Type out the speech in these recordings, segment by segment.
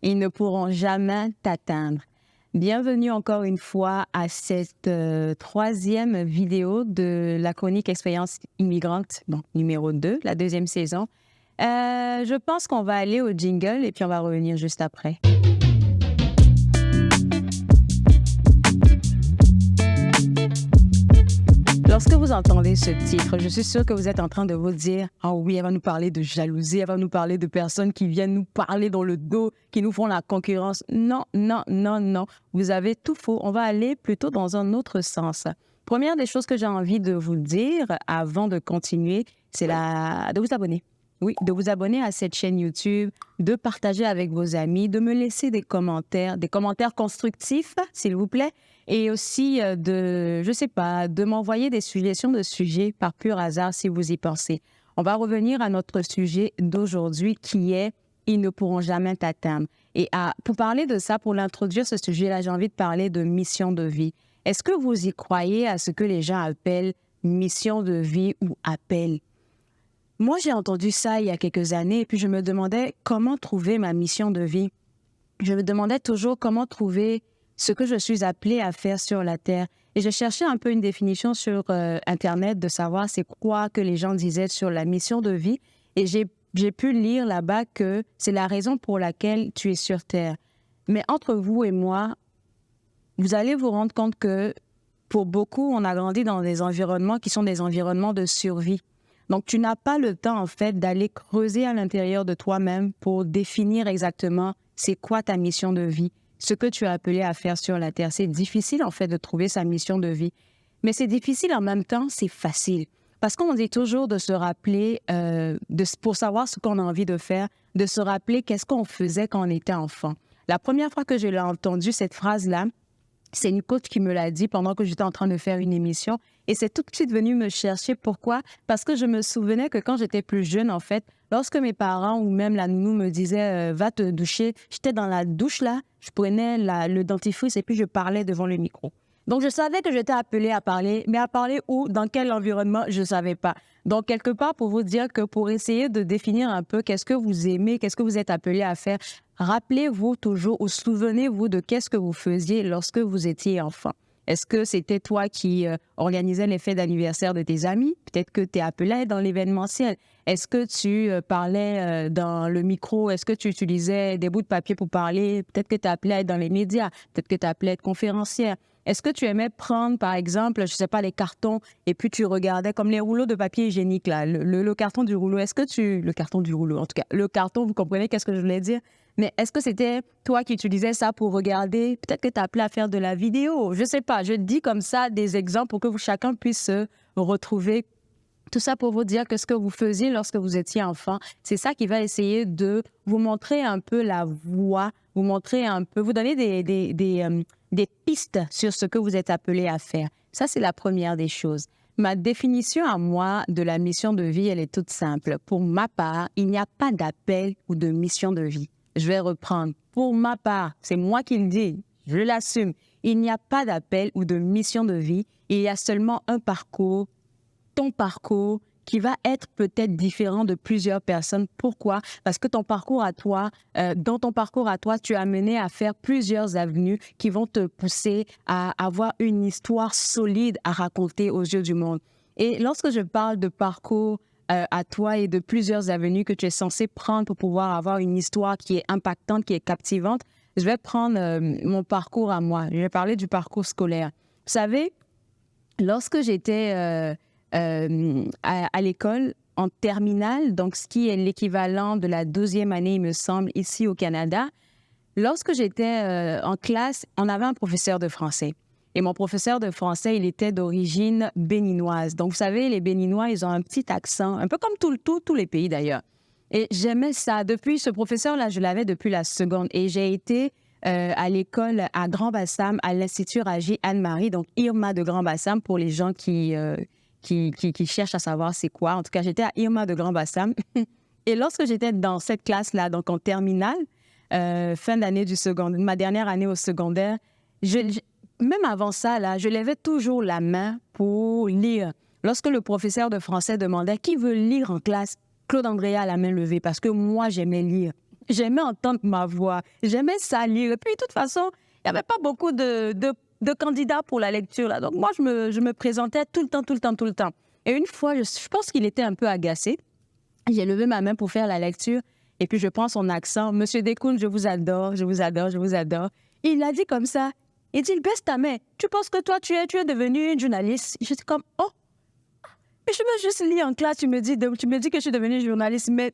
Ils ne pourront jamais t'atteindre. Bienvenue encore une fois à cette troisième vidéo de la chronique Expérience immigrante, donc numéro 2, la deuxième saison. Je pense qu'on va aller au jingle et puis on va revenir juste après. Lorsque vous entendez ce titre, je suis sûre que vous êtes en train de vous dire « Ah oui, elle va nous parler de jalousie, elle va nous parler de personnes qui viennent nous parler dans le dos, qui nous font la concurrence. » Non, non, non, non. Vous avez tout faux. On va aller plutôt dans un autre sens. Première des choses que j'ai envie de vous dire avant de continuer, c'est de vous abonner. Oui, de vous abonner à cette chaîne YouTube, de partager avec vos amis, de me laisser des commentaires constructifs, s'il vous plaît, et aussi de m'envoyer des suggestions de sujets par pur hasard si vous y pensez. On va revenir à notre sujet d'aujourd'hui qui est « Ils ne pourront jamais t'atteindre ». Et pour parler de ça, pour l'introduire ce sujet-là, j'ai envie de parler de mission de vie. Est-ce que vous y croyez à ce que les gens appellent mission de vie ou appel? Moi, j'ai entendu ça il y a quelques années et puis je me demandais comment trouver ma mission de vie. Je me demandais toujours comment trouver ce que je suis appelée à faire sur la Terre. Et je cherchais un peu une définition sur Internet de savoir c'est quoi que les gens disaient sur la mission de vie. Et j'ai pu lire là-bas que c'est la raison pour laquelle tu es sur Terre. Mais entre vous et moi, vous allez vous rendre compte que pour beaucoup, on a grandi dans des environnements qui sont des environnements de survie. Donc, tu n'as pas le temps, en fait, d'aller creuser à l'intérieur de toi-même pour définir exactement c'est quoi ta mission de vie, ce que tu as appelé à faire sur la Terre. C'est difficile, en fait, de trouver sa mission de vie. Mais c'est difficile en même temps, c'est facile. Parce qu'on dit toujours de se rappeler, pour savoir ce qu'on a envie de faire, de se rappeler qu'est-ce qu'on faisait quand on était enfant. La première fois que je l'ai entendu, cette phrase-là, c'est une coach qui me l'a dit pendant que j'étais en train de faire une émission. Et c'est tout de suite venu me chercher. Pourquoi? Parce que je me souvenais que quand j'étais plus jeune, en fait, lorsque mes parents ou même la nounou me disaient va te doucher, j'étais dans la douche là, je prenais le dentifrice et puis je parlais devant le micro. Donc, je savais que j'étais appelée à parler, mais à parler où, dans quel environnement, je ne savais pas. Donc, quelque part, pour vous dire que pour essayer de définir un peu qu'est-ce que vous aimez, qu'est-ce que vous êtes appelé à faire, rappelez-vous toujours ou souvenez-vous de qu'est-ce que vous faisiez lorsque vous étiez enfant. Est-ce que c'était toi qui organisais les fêtes d'anniversaire de tes amis? Peut-être que tu es appelé dans l'événementiel. Est-ce que tu parlais dans le micro? Est-ce que tu utilisais des bouts de papier pour parler? Peut-être que tu appelé à être dans les médias. Peut-être que tu appelé à être conférencière. Est-ce que tu aimais prendre, par exemple, je ne sais pas, les cartons et puis tu regardais comme les rouleaux de papier hygiénique, là, le carton du rouleau. Le carton du rouleau, en tout cas, le carton, vous comprenez qu'est-ce que je voulais dire? Mais est-ce que c'était toi qui utilisais ça pour regarder? Peut-être que tu as appelé à faire de la vidéo. Je ne sais pas. Je dis comme ça des exemples pour que chacun puisse se retrouver. Tout ça pour vous dire que ce que vous faisiez lorsque vous étiez enfant, c'est ça qui va essayer de vous montrer un peu la voie, vous montrer un peu, vous donner des pistes sur ce que vous êtes appelé à faire. Ça, c'est la première des choses. Ma définition à moi de la mission de vie, elle est toute simple. Pour ma part, il n'y a pas d'appel ou de mission de vie. Je vais reprendre. Pour ma part, c'est moi qui le dis, je l'assume. Il n'y a pas d'appel ou de mission de vie. Il y a seulement un parcours, ton parcours, qui va être peut-être différent de plusieurs personnes. Pourquoi? Parce que ton parcours à toi, dans ton parcours à toi, tu es amené à faire plusieurs avenues qui vont te pousser à avoir une histoire solide à raconter aux yeux du monde. Et lorsque je parle de parcours à toi et de plusieurs avenues que tu es censé prendre pour pouvoir avoir une histoire qui est impactante, qui est captivante, je vais prendre mon parcours à moi. Je vais parler du parcours scolaire. Vous savez, lorsque j'étais à l'école en terminale, donc ce qui est l'équivalent de la 12e année, il me semble, ici au Canada, lorsque j'étais en classe, on avait un professeur de français. Et mon professeur de français, il était d'origine béninoise. Donc, vous savez, les Béninois, ils ont un petit accent, un peu comme tous les pays d'ailleurs. Et j'aimais ça. Depuis, ce professeur-là, je l'avais depuis la seconde. Et j'ai été à l'école à Grand-Bassam, à l'Institut Ragy Anne-Marie, donc Irma de Grand-Bassam, pour les gens qui cherchent à savoir c'est quoi. En tout cas, j'étais à Irma de Grand-Bassam. Et lorsque j'étais dans cette classe-là, donc en terminale, fin d'année du secondaire, ma dernière année au secondaire, même avant ça, là, je levais toujours la main pour lire. Lorsque le professeur de français demandait qui veut lire en classe, Claude Andrea a la main levée parce que moi, j'aimais lire. J'aimais entendre ma voix. J'aimais ça lire. Et puis, de toute façon, il n'y avait pas beaucoup de candidats pour la lecture, là. Donc, moi, je me présentais tout le temps, tout le temps, tout le temps. Et une fois, je pense qu'il était un peu agacé. J'ai levé ma main pour faire la lecture. Et puis, je prends son accent. Monsieur Dekoun, je vous adore, je vous adore, je vous adore. Et il l'a dit comme ça. Il dit, baisse ta main. Tu penses que toi, tu es devenue une journaliste? J'étais comme, oh, mais je veux juste lire en classe. Tu me dis que je suis devenue journaliste. Mais,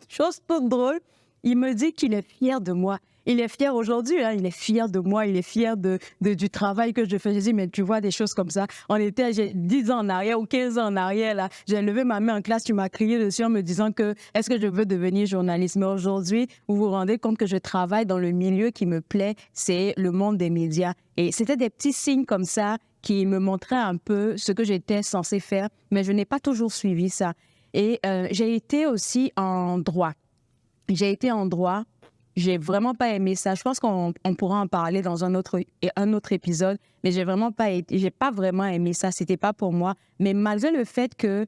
chose toute drôle, il me dit qu'il est fier de moi. Il est fier aujourd'hui, hein, il est fier de moi, il est fier du travail que je fais. Je dis, mais tu vois des choses comme ça. J'ai 10 ans en arrière ou 15 ans en arrière, là, j'ai levé ma main en classe, tu m'as crié dessus en me disant que est-ce que je veux devenir journaliste? Mais aujourd'hui, vous vous rendez compte que je travaille dans le milieu qui me plaît, c'est le monde des médias. Et c'était des petits signes comme ça qui me montraient un peu ce que j'étais censée faire, mais je n'ai pas toujours suivi ça. Et j'ai été aussi en droit. J'ai vraiment pas aimé ça. Je pense qu'on pourra en parler dans un autre épisode, mais j'ai pas vraiment aimé ça. C'était pas pour moi. Mais malgré le fait que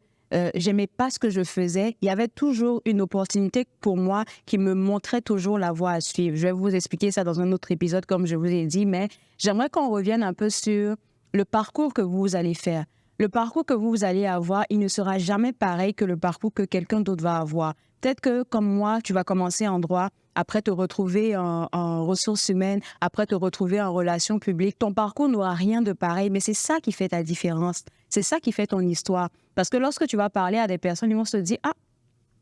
j'aimais pas ce que je faisais, il y avait toujours une opportunité pour moi qui me montrait toujours la voie à suivre. Je vais vous expliquer ça dans un autre épisode, comme je vous ai dit, mais j'aimerais qu'on revienne un peu sur le parcours que vous allez faire. Le parcours que vous allez avoir, il ne sera jamais pareil que le parcours que quelqu'un d'autre va avoir. Peut-être que, comme moi, tu vas commencer en droit, après te retrouver en ressources humaines, après te retrouver en relations publiques. Ton parcours n'aura rien de pareil, mais c'est ça qui fait ta différence. C'est ça qui fait ton histoire. Parce que lorsque tu vas parler à des personnes, ils vont se dire « Ah,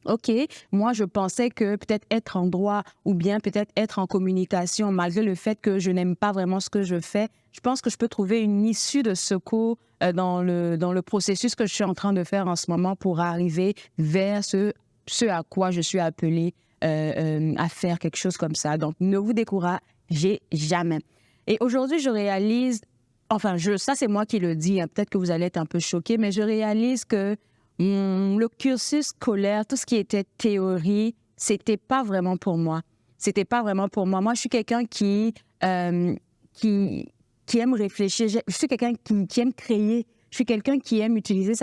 OK, moi, je pensais que peut-être être en droit ou bien peut-être être en communication, malgré le fait que je n'aime pas vraiment ce que je fais, je pense que je peux trouver une issue de secours dans le processus que je suis en train de faire en ce moment pour arriver vers ce à quoi je suis appelée à faire quelque chose comme ça. Donc, ne vous découragez jamais. Et aujourd'hui, je réalise, ça c'est moi qui le dis, hein, peut-être que vous allez être un peu choqués, mais je réalise que le cursus scolaire, tout ce qui était théorie, c'était pas vraiment pour moi. C'était pas vraiment pour moi. Moi, je suis quelqu'un qui aime réfléchir. Je suis quelqu'un qui aime créer. Je suis quelqu'un qui aime utiliser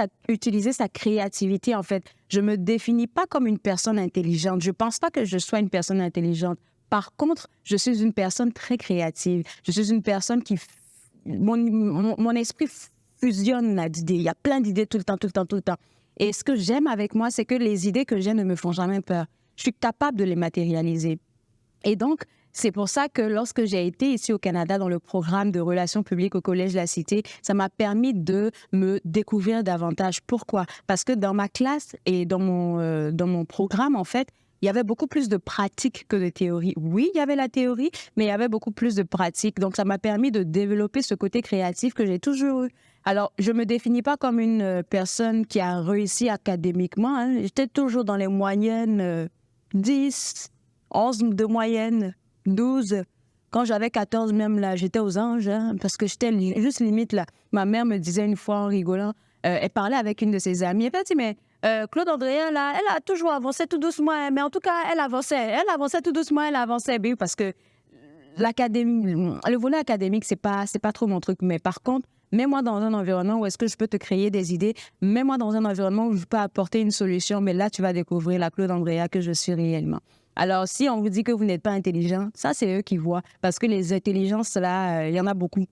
sa créativité, en fait. Je me définis pas comme une personne intelligente. Je pense pas que je sois une personne intelligente. Par contre, je suis une personne très créative. Je suis une personne qui... Mon esprit fusionne d'idées. Il y a plein d'idées tout le temps, tout le temps, tout le temps. Et ce que j'aime avec moi, c'est que les idées que j'ai ne me font jamais peur. Je suis capable de les matérialiser. Et donc, c'est pour ça que lorsque j'ai été ici au Canada dans le programme de relations publiques au Collège La Cité, ça m'a permis de me découvrir davantage. Pourquoi? Parce que dans ma classe et dans mon programme, en fait, il y avait beaucoup plus de pratique que de théorie. Oui, il y avait la théorie, mais il y avait beaucoup plus de pratique. Donc, ça m'a permis de développer ce côté créatif que j'ai toujours eu. Alors, je ne me définis pas comme une personne qui a réussi académiquement, hein. J'étais toujours dans les moyennes 10, 11 de moyenne, 12. Quand j'avais 14 même, là, j'étais aux anges, hein, parce que j'étais juste limite, là. Ma mère me disait une fois en rigolant, elle parlait avec une de ses amies, elle dit, mais Claude Andréa, là, elle a toujours avancé tout doucement, hein, mais en tout cas, elle avançait tout doucement, elle avançait, bien, parce que l'académie, le volet académique, c'est pas trop mon truc, mais par contre, mets-moi dans un environnement où est-ce que je peux te créer des idées. Mets-moi dans un environnement où je peux apporter une solution. Mais là, tu vas découvrir la Claude Andréa que je suis réellement. Alors, si on vous dit que vous n'êtes pas intelligent, ça, c'est eux qui voient. Parce que les intelligences, là, il y en a beaucoup.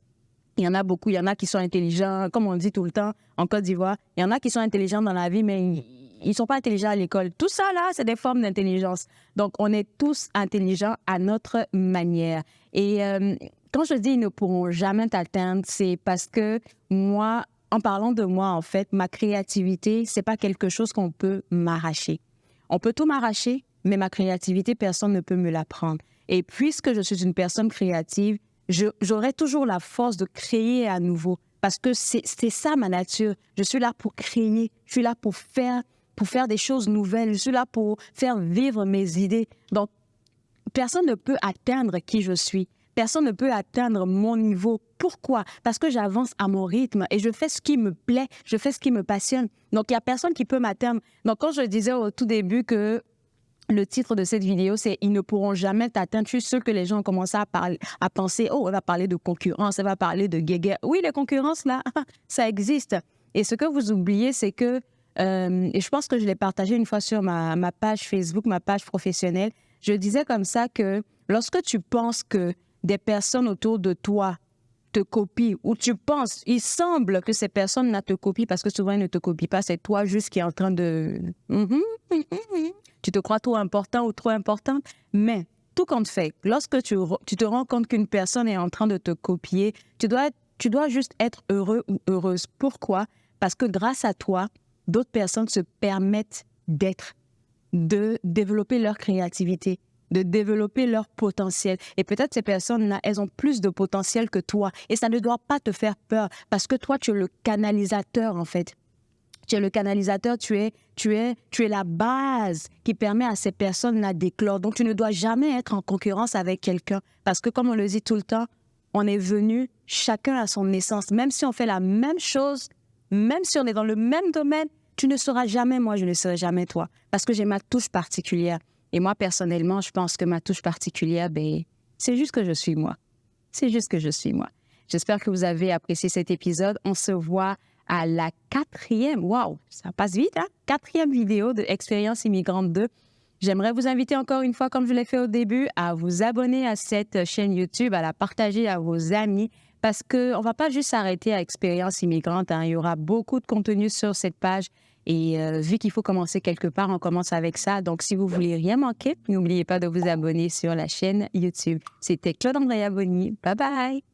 Il y en a beaucoup. Il y en a qui sont intelligents, comme on dit tout le temps, en Côte d'Ivoire. Il y en a qui sont intelligents dans la vie, mais ils ne sont pas intelligents à l'école. Tout ça, là, c'est des formes d'intelligence. Donc, on est tous intelligents à notre manière. Et quand je dis ils ne pourront jamais t'atteindre, c'est parce que moi, en parlant de moi, en fait, ma créativité, c'est pas quelque chose qu'on peut m'arracher. On peut tout m'arracher, mais ma créativité, personne ne peut me la prendre. Et puisque je suis une personne créative, j'aurai toujours la force de créer à nouveau. Parce que c'est ça ma nature. Je suis là pour créer. Je suis là pour faire des choses nouvelles. Je suis là pour faire vivre mes idées. Donc, personne ne peut atteindre qui je suis. Personne ne peut atteindre mon niveau. Pourquoi? Parce que j'avance à mon rythme et je fais ce qui me plaît, je fais ce qui me passionne. Donc, il n'y a personne qui peut m'atteindre. Donc, quand je disais au tout début que le titre de cette vidéo, c'est « Ils ne pourront jamais t'atteindre », je suis sûre que les gens ont commencé à penser « Oh, elle va parler de concurrence, elle va parler de guéguerre ». Oui, les concurrences, là, ça existe. Et ce que vous oubliez, c'est que, et je pense que je l'ai partagé une fois sur ma page Facebook, ma page professionnelle, Je disais comme ça que lorsque tu penses que des personnes autour de toi te copient, ou tu penses, il semble que ces personnes ne te copient parce que souvent, ils ne te copient pas. C'est toi juste qui est en train de... Tu te crois trop important ou trop importante. Mais tout compte fait, lorsque tu te rends compte qu'une personne est en train de te copier, tu dois juste être heureux ou heureuse. Pourquoi? Parce que grâce à toi, d'autres personnes se permettent de développer leur créativité, de développer leur potentiel. Et peut-être ces personnes-là, elles ont plus de potentiel que toi. Et ça ne doit pas te faire peur parce que toi, tu es le canalisateur, en fait. Tu es le canalisateur, tu es la base qui permet à ces personnes-là d'éclore. Donc, tu ne dois jamais être en concurrence avec quelqu'un parce que, comme on le dit tout le temps, on est venu chacun à son essence. Même si on fait la même chose, même si on est dans le même domaine, tu ne seras jamais moi, je ne serai jamais toi. Parce que j'ai ma touche particulière. Et moi, personnellement, je pense que ma touche particulière, c'est juste que je suis moi. C'est juste que je suis moi. J'espère que vous avez apprécié cet épisode. On se voit à la 4e, waouh, ça passe vite, hein? 4e vidéo de Expérience Immigrante 2. J'aimerais vous inviter encore une fois, comme je l'ai fait au début, à vous abonner à cette chaîne YouTube, à la partager à vos amis, parce qu'on ne va pas juste s'arrêter à Expérience Immigrante, hein. Il y aura beaucoup de contenu sur cette page. Et vu qu'il faut commencer quelque part, on commence avec ça. Donc, si vous voulez rien manquer, n'oubliez pas de vous abonner sur la chaîne YouTube. C'était Claude Andrea Bonny. Bye bye!